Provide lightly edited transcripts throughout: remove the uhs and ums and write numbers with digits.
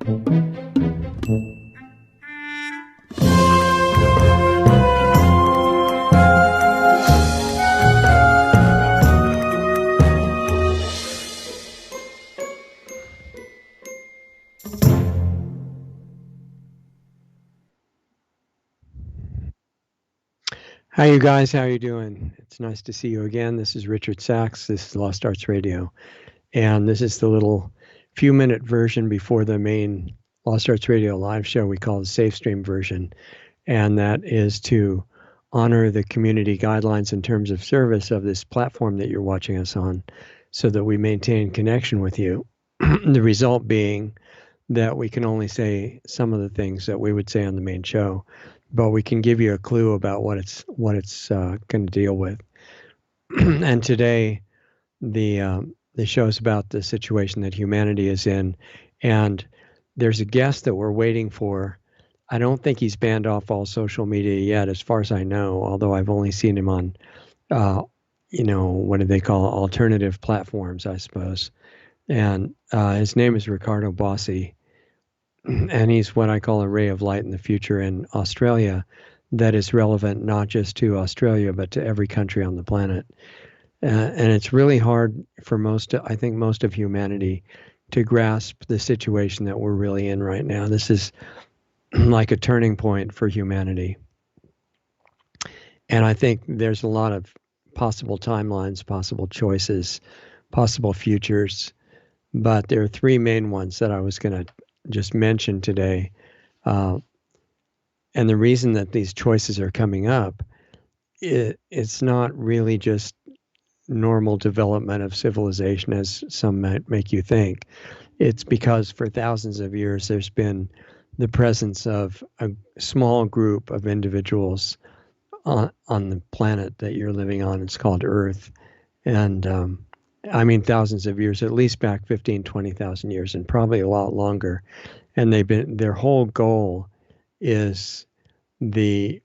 Hi, you guys. How are you doing? It's nice to see you again. This is Richard Sachs. This is Lost Arts Radio. And this is the little few-minute version before the main Lost Arts Radio live show we call the Safe Stream version. And that is to honor the community guidelines in terms of service of this platform that you're watching us on so that we maintain connection with you. The result being that we can only say some of the things that we would say on the main show, but we can give you a clue about what it's going to deal with. And today, the show is about the situation that humanity is in, and there's a guest that we're waiting for. I don't think he's banned off all social media yet, as far as I know. Although I've only seen him on, what do they call it? Alternative platforms, I suppose. And his name is Ricardo Bossi. And he's what I call a ray of light in the future in Australia that is relevant not just to Australia, but to every country on the planet. And it's really hard for most of humanity to grasp the situation that we're really in right now. This is like a turning point for humanity. And I think there's a lot of possible timelines, possible choices, possible futures. But there are three main ones that I was going to just mentioned today. And the reason that these choices are coming up, it's not really just normal development of civilization as some might make you think. It's because for thousands of years there's been the presence of a small group of individuals on the planet that you're living on. It's called Earth. And thousands of years, at least back 15, 20,000 years, and probably a lot longer. And their whole goal is the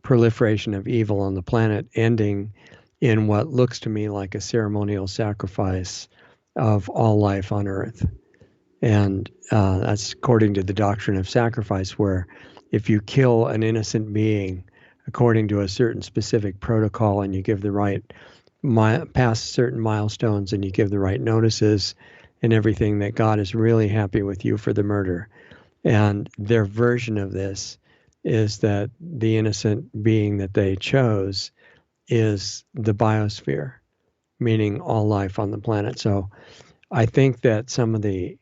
proliferation of evil on the planet, ending in what looks to me like a ceremonial sacrifice of all life on Earth. And that's according to the doctrine of sacrifice, where if you kill an innocent being according to a certain specific protocol and you give the right past certain milestones and you give the right notices and everything, that God is really happy with you for the murder. And their version of this is that the innocent being that they chose is the biosphere, meaning all life on the planet. So I think that some of the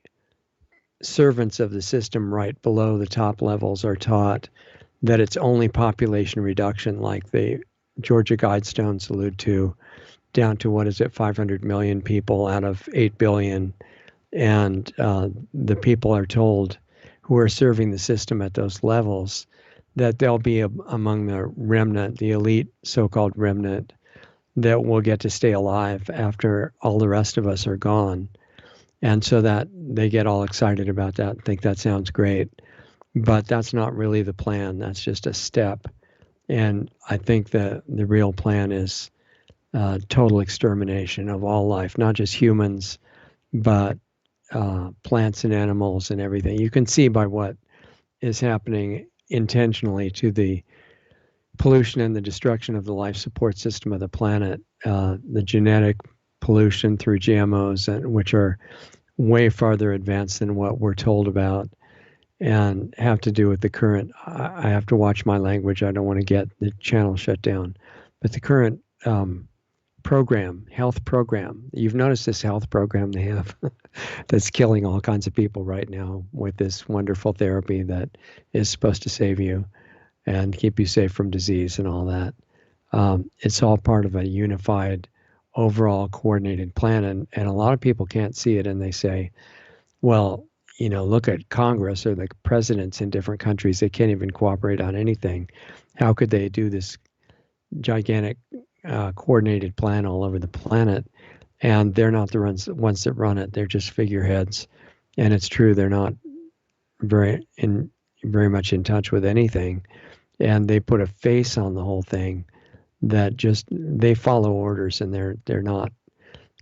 servants of the system right below the top levels are taught that it's only population reduction, like the Georgia Guidestones allude to, down to 500 million people out of 8 billion. And the people are told, who are serving the system at those levels, that they'll be among the remnant, the elite so-called remnant, that will get to stay alive after all the rest of us are gone. And so that they get all excited about that and think that sounds great. But that's not really the plan. That's just a step. And I think that the real plan is total extermination of all life, not just humans, but plants and animals and everything. You can see by what is happening intentionally to the pollution and the destruction of the life support system of the planet, the genetic pollution through GMOs, which are way farther advanced than what we're told about, and have to do with the current, I have to watch my language, I don't want to get the channel shut down, but the current health program. You've noticed this health program they have that's killing all kinds of people right now with this wonderful therapy that is supposed to save you and keep you safe from disease and all that. It's all part of a unified, overall coordinated plan. And a lot of people can't see it, and they say, well, look at Congress or the presidents in different countries. They can't even cooperate on anything. How could they do this gigantic coordinated plan all over the planet? And they're not the ones that run it. They're just figureheads. And it's true, they're not very much in touch with anything. And they put a face on the whole thing that just, they follow orders, and they're not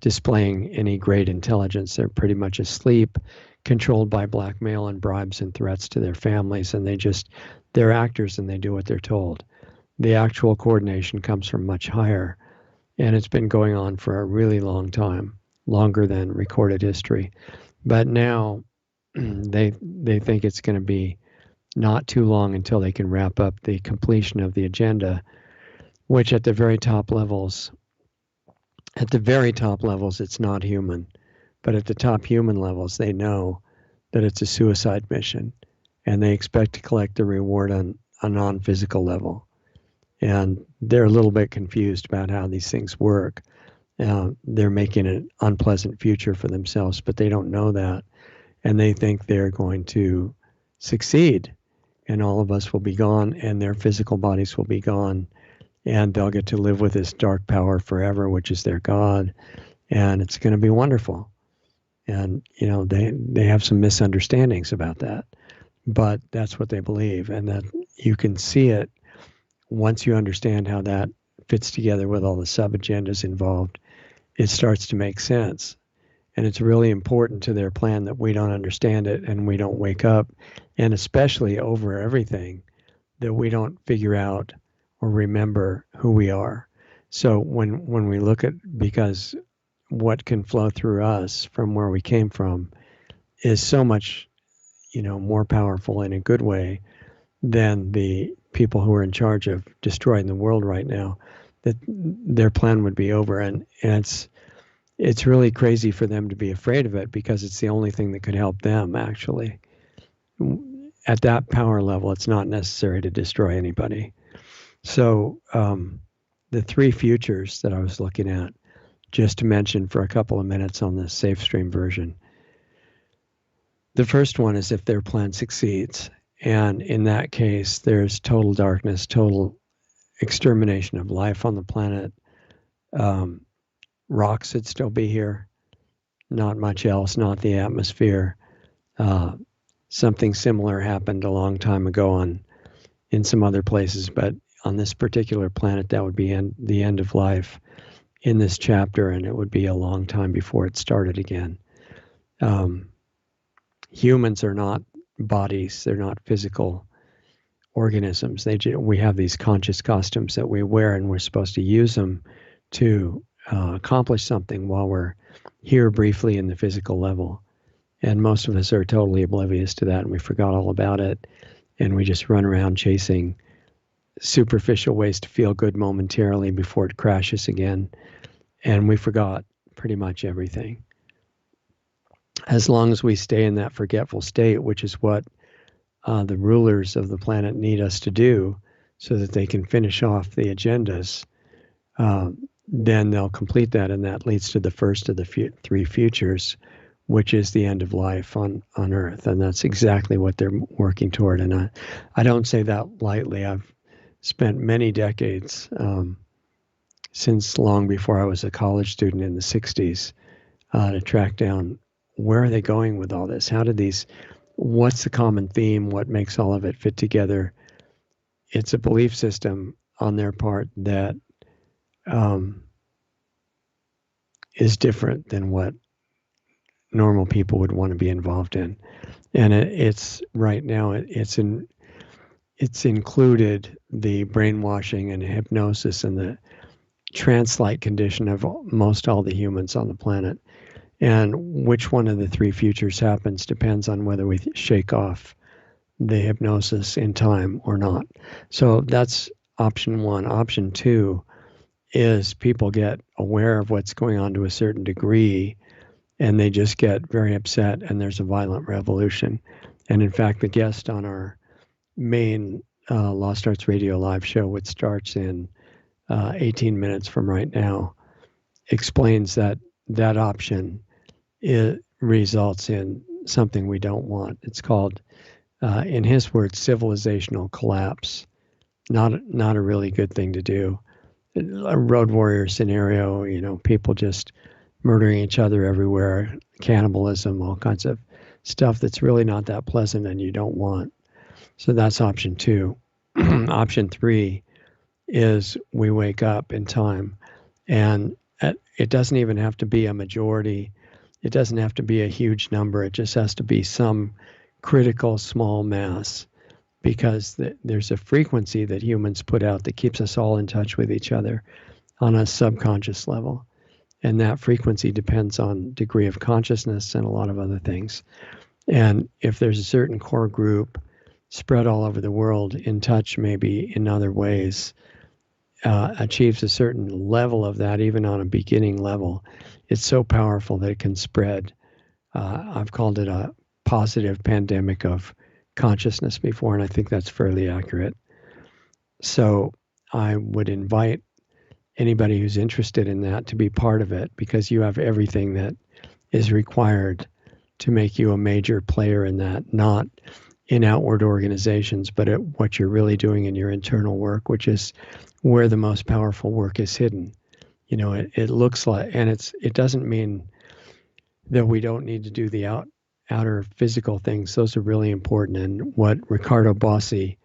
displaying any great intelligence. They're pretty much asleep, controlled by blackmail and bribes and threats to their families, and they're actors and they do what they're told. The actual coordination comes from much higher, and it's been going on for a really long time, longer than recorded history. But now they think it's going to be not too long until they can wrap up the completion of the agenda, which at the very top levels, it's not human. But at the top human levels, they know that it's a suicide mission, and they expect to collect the reward on a non-physical level. And they're a little bit confused about how these things work. They're making an unpleasant future for themselves, but they don't know that. And they think they're going to succeed, and all of us will be gone, and their physical bodies will be gone, and they'll get to live with this dark power forever, which is their God, and it's going to be wonderful. And, they have some misunderstandings about that, but that's what they believe, and that you can see it once you understand how that fits together with all the sub-agendas involved. It starts to make sense. And it's really important to their plan that we don't understand it and we don't wake up, and especially over everything, that we don't figure out or remember who we are. So when we look at, because what can flow through us from where we came from is so much, more powerful in a good way than the people who are in charge of destroying the world right now, that their plan would be over. And it's really crazy for them to be afraid of it, because it's the only thing that could help them, actually. At that power level, it's not necessary to destroy anybody. So the three futures that I was looking at, just to mention for a couple of minutes on the SafeStream version. The first one is if their plan succeeds. And in that case, there's total darkness, total extermination of life on the planet. Rocks would still be here, not much else, not the atmosphere. Something similar happened a long time ago in some other places, but on this particular planet, that would be the end of life in this chapter, and it would be a long time before it started again. Humans are not bodies, they're not physical organisms. We have these conscious costumes that we wear, and we're supposed to use them to accomplish something while we're here briefly in the physical level. And most of us are totally oblivious to that, and we forgot all about it, and we just run around chasing superficial ways to feel good momentarily before it crashes again, and we forgot pretty much everything. As long as we stay in that forgetful state, which is what the rulers of the planet need us to do so that they can finish off the agendas, then they'll complete that, and that leads to the first of the three futures, which is the end of life on Earth. And that's exactly what they're working toward. And I don't say that lightly. I've spent many decades, since long before I was a college student in the 60s, to track down, where are they going with all this? What's the common theme? What makes all of it fit together? It's a belief system on their part that is different than what normal people would want to be involved in. And it's right now, it's included the brainwashing and hypnosis and the trance-like condition of most all the humans on the planet. And which one of the three futures happens depends on whether we shake off the hypnosis in time or not. So that's option one. Option two is people get aware of what's going on to a certain degree, and they just get very upset, and there's a violent revolution. And in fact, the guest on our main Lost Arts Radio live show, which starts in 18 minutes from right now, explains that option, it results in something we don't want. It's called, in his words, civilizational collapse. Not a really good thing to do. A road warrior scenario, people just murdering each other everywhere, cannibalism, all kinds of stuff that's really not that pleasant and you don't want. So that's option two. Option three is we wake up in time, and it doesn't even have to be a majority It doesn't have to be a huge number. It just has to be some critical small mass, because there's a frequency that humans put out that keeps us all in touch with each other on a subconscious level. And that frequency depends on degree of consciousness and a lot of other things. And if there's a certain core group spread all over the world, in touch maybe in other ways, achieves a certain level of that, even on a beginning level, it's so powerful that it can spread. I've called it a positive pandemic of consciousness before, and I think that's fairly accurate. So I would invite anybody who's interested in that to be part of it, because you have everything that is required to make you a major player in that, not in outward organizations, but at what you're really doing in your internal work, which is where the most powerful work is hidden. You know, it looks like, and it doesn't mean that we don't need to do the outer physical things. Those are really important. And what Ricardo Bossi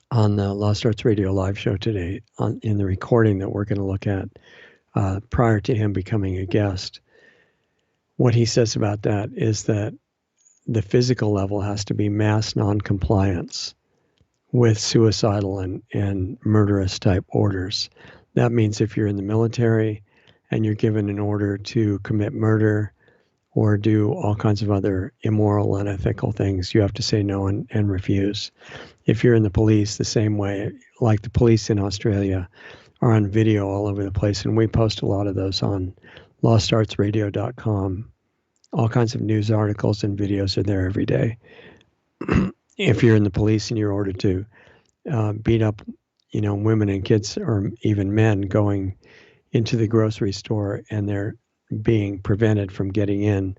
on the Lost Arts Radio live show today, in the recording that we're going to look at prior to him becoming a guest, what he says about that is that the physical level has to be mass non-compliance with suicidal and murderous type orders. That means if you're in the military and you're given an order to commit murder or do all kinds of other immoral, unethical things, you have to say no and refuse. If you're in the police, the same way, like the police in Australia are on video all over the place, and we post a lot of those on lostartsradio.com. All kinds of news articles and videos are there every day. If you're in the police and you're ordered to beat up, women and kids or even men going into the grocery store, and they're being prevented from getting in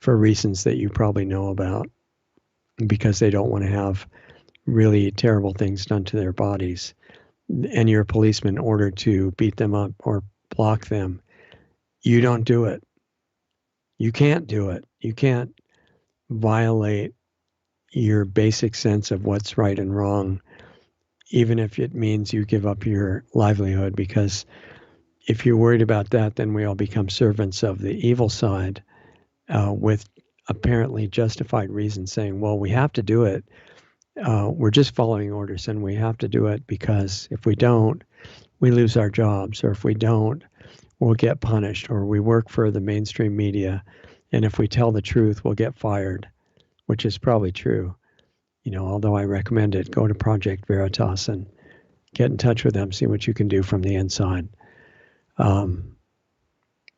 for reasons that you probably know about, because they don't want to have really terrible things done to their bodies, and you're a policeman ordered to beat them up or block them, you don't do it. You can't do it. You can't violate your basic sense of what's right and wrong, even if it means you give up your livelihood, because if you're worried about that, then we all become servants of the evil side with apparently justified reasons, saying, well, we have to do it. We're just following orders, and we have to do it because if we don't, we lose our jobs, or if we don't, we'll get punished, or we work for the mainstream media, and if we tell the truth, we'll get fired, which is probably true. Although I recommend it, go to Project Veritas and get in touch with them, see what you can do from the inside.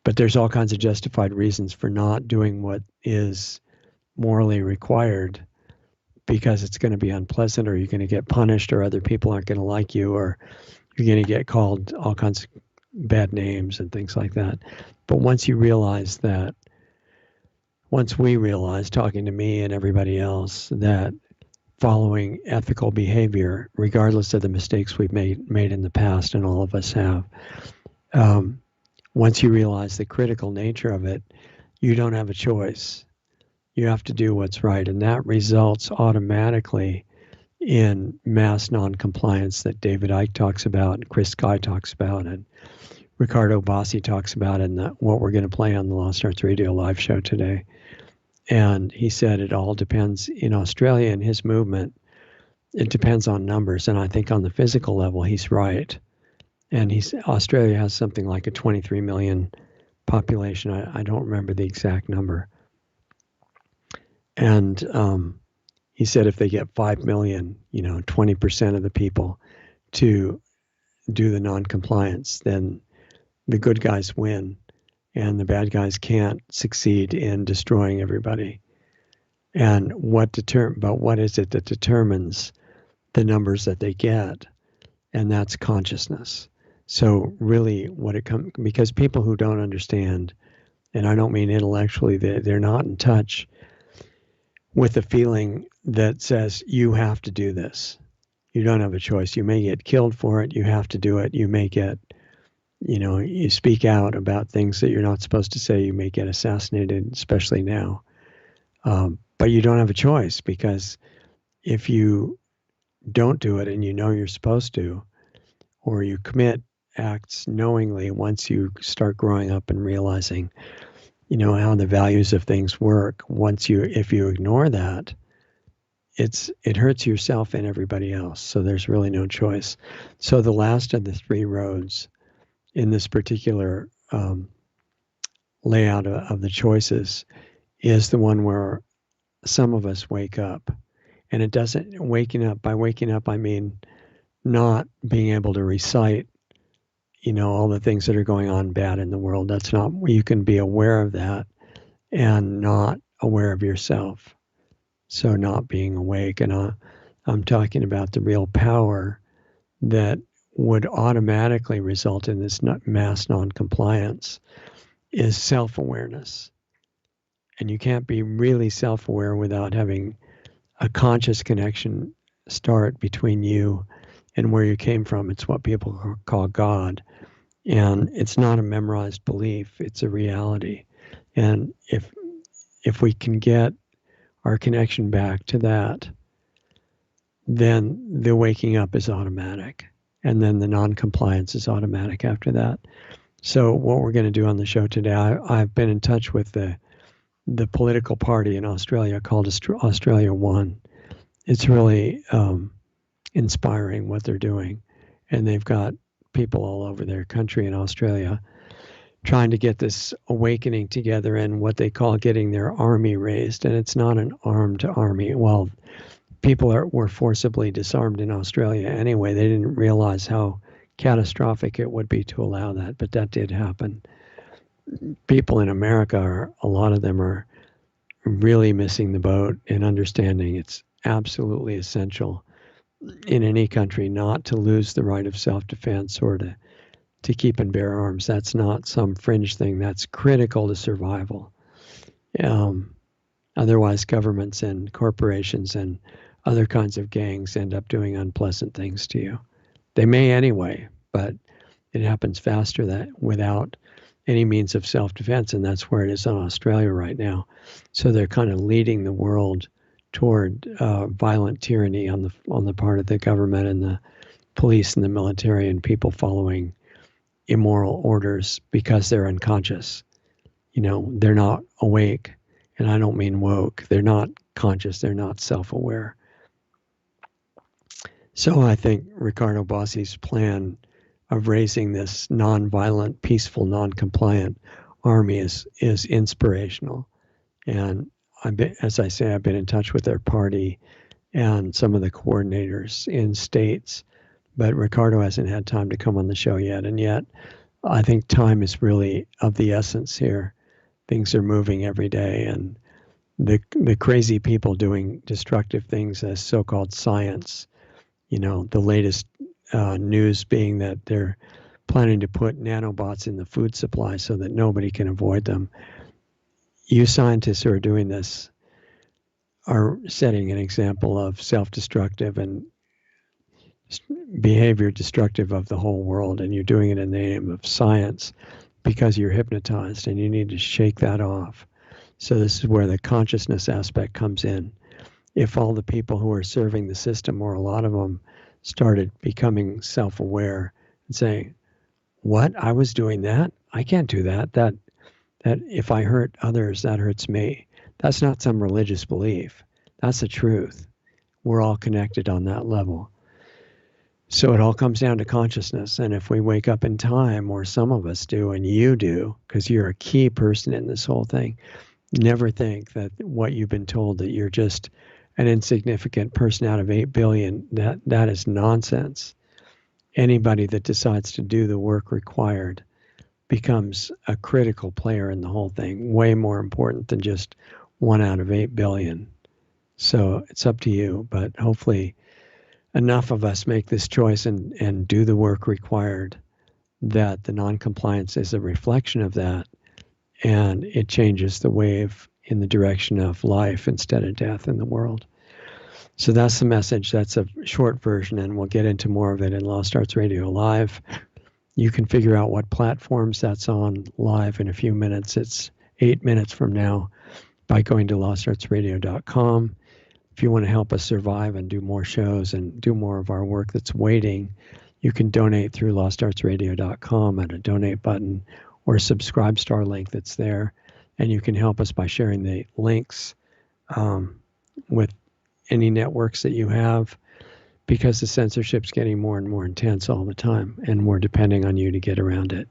But there's all kinds of justified reasons for not doing what is morally required, because it's going to be unpleasant, or you're going to get punished, or other people aren't going to like you, or you're going to get called all kinds of bad names and things like that. But once we realize, talking to me and everybody else, that following ethical behavior, regardless of the mistakes we've made in the past, and all of us have, once you realize the critical nature of it, you don't have a choice. You have to do what's right, and that results automatically in mass non-compliance that David Icke talks about, and Chris Guy talks about, and Ricardo Bossi talks about, and what we're going to play on the Lost Arts Radio live show today. And he said it all depends, in Australia and his movement, it depends on numbers. And I think on the physical level, he's right. And Australia has something like a 23 million population. I don't remember the exact number. And he said if they get 5 million, 20% of the people to do the non-compliance, then the good guys win, and the bad guys can't succeed in destroying everybody. And what is it that determines the numbers that they get? And that's consciousness. So really because people who don't understand, and I don't mean intellectually, they're not in touch with the feeling that says you have to do this. You don't have a choice. You may get killed for it. You have to do it. You may get, you speak out about things that you're not supposed to say. You may get assassinated, especially now. But you don't have a choice, because if you don't do it and you're supposed to, or you commit acts knowingly, once you start growing up and realizing how the values of things work. If you ignore that, it hurts yourself and everybody else. So there's really no choice. So the last of the three roads in this particular layout of the choices is the one where some of us wake up. And it doesn't, by waking up, I mean not being able to recite, all the things that are going on bad in the world. That's not, you can be aware of that and not aware of yourself. So not being awake. And I'm talking about the real power that would automatically result in this mass non-compliance is self-awareness. And you can't be really self-aware without having a conscious connection start between you and where you came from. It's what people call God. And it's not a memorized belief, it's a reality. And if we can get our connection back to that, then the waking up is automatic. And then the non-compliance is automatic after that. So what we're going to do on the show today, I've been in touch with the political party in Australia called Australia One. It's really inspiring what they're doing. And they've got people all over their country in Australia trying to get this awakening together and what they call getting their army raised. And it's not an armed army. Well, people were forcibly disarmed in Australia anyway. They didn't realize how catastrophic it would be to allow that, but that did happen. People in America, a lot of them are really missing the boat in understanding it's absolutely essential in any country not to lose the right of self-defense or to keep and bear arms. That's not some fringe thing. That's critical to survival. Otherwise, governments and corporations and other kinds of gangs end up doing unpleasant things to you. They may anyway, but it happens faster without any means of self-defense, and that's where it is in Australia right now. So they're kind of leading the world toward violent tyranny on the part of the government and the police and the military and people following immoral orders because they're unconscious. They're not awake, and I don't mean woke. They're not conscious. They're not self-aware. So I think Ricardo Bossi's plan of raising this non-violent, peaceful, non-compliant army is inspirational. And as I say, I've been in touch with their party and some of the coordinators in states, but Ricardo hasn't had time to come on the show yet. And yet, I think time is really of the essence here. Things are moving every day, and the crazy people doing destructive things as so-called science, the latest news being that they're planning to put nanobots in the food supply so that nobody can avoid them. You scientists who are doing this are setting an example of self-destructive and behavior destructive of the whole world, and you're doing it in the name of science because you're hypnotized, and you need to shake that off. So this is where the consciousness aspect comes in. If all the people who are serving the system, or a lot of them, started becoming self-aware and saying, what, I was doing that? I can't do that. That if I hurt others, that hurts me. That's not some religious belief. That's the truth. We're all connected on that level. So it all comes down to consciousness. And if we wake up in time, or some of us do, and you do, because you're a key person in this whole thing, never think that what you've been told, that you're just an insignificant person out of 8 billion, that is nonsense. Anybody that decides to do the work required becomes a critical player in the whole thing, way more important than just 1 out of 8 billion. So it's up to you, but hopefully enough of us make this choice and do the work required, that the non-compliance is a reflection of that, and it changes the wave in the direction of life instead of death in the world. So that's the message. That's a short version, and we'll get into more of it in Lost Arts Radio Live. You can figure out what platforms that's on live in a few minutes. It's 8 minutes from now by going to lostartsradio.com. If you want to help us survive and do more shows and do more of our work that's waiting, you can donate through lostartsradio.com at a donate button or subscribe star link that's there. And you can help us by sharing the links with any networks that you have, because the censorship's getting more and more intense all the time, and we're depending on you to get around it.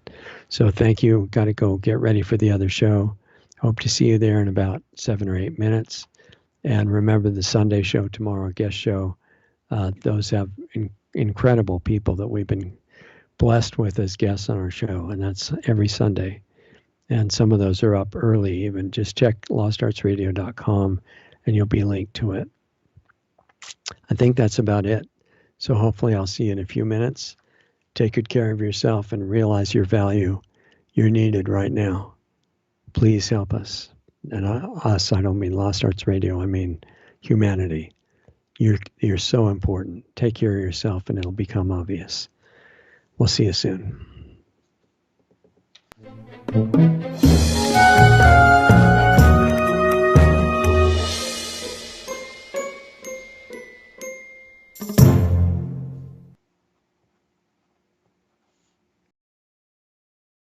So thank you. Got to go get ready for the other show. Hope to see you there in about 7 or 8 minutes. And remember the Sunday show tomorrow, guest show. Those have incredible people that we've been blessed with as guests on our show, and that's every Sunday. And some of those are up early. Even just check lostartsradio.com and you'll be linked to it. I think that's about it. So hopefully I'll see you in a few minutes. Take good care of yourself and realize your value. You're needed right now. Please help us. And us, I don't mean Lost Arts Radio, I mean humanity. You're so important. Take care of yourself and it'll become obvious. We'll see you soon.